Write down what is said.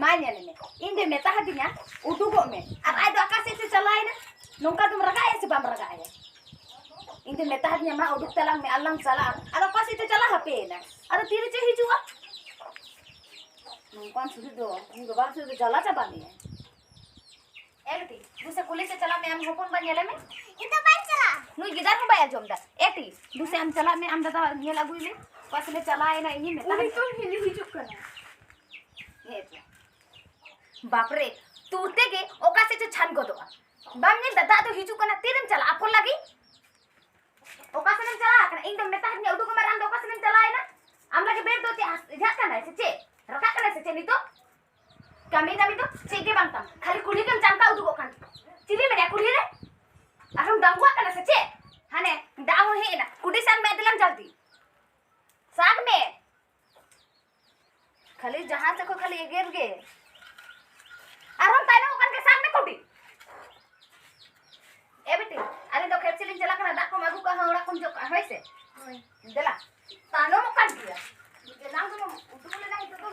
my नेले में इन दे मेता हदिया उडुगो में अब आय दो आकाश से चलाए ना नोका तुम रगाए से बाम रगाए इन दे मेता हदिया मा उडुक तलांग में अल्लाह चला अब आकाश से चला हपे ना अरे तीर चे हिजुआ नोकान सुधी दो इन दो बार से चला चबा नहीं है एकटी दूसरे पुलिस से चला में हम होपन बन नेले में इन तो बार चला नु गिदार में बाया जोमदा एकटी दूसरे हम चला में हम दादा ने लागू ले पास में चलाए ना इन में उनी तो हिली हिजुक करना बाप रे तूते के ओका से छान को दो बामने दादा तो हिजू कना तीरम चला आपको लगी ओका से चला कना इन दम मेता ने उडु को मरान ओका से चला है ना हम लगे बेट दो ते झा कना से चे रका कना से चे नी तो कमी नमी तो चे के बांता खाली कुली कम जानका उडु को खान चिली में कुली रे हम दंगवा कना से चे हाने दाव हे ना कुडी सान में दिलम जल्दी साग में खाली जहां से को खाली एगेर गे आराम ताइना ओकन के सामने कोटी ए बेटी अरे तो खेत सिलिंग चला कना दाको मागु का हौड़ा कुम जो होइसे देला तानो मकन दिया जे नाम तुम उठुले नहीं तो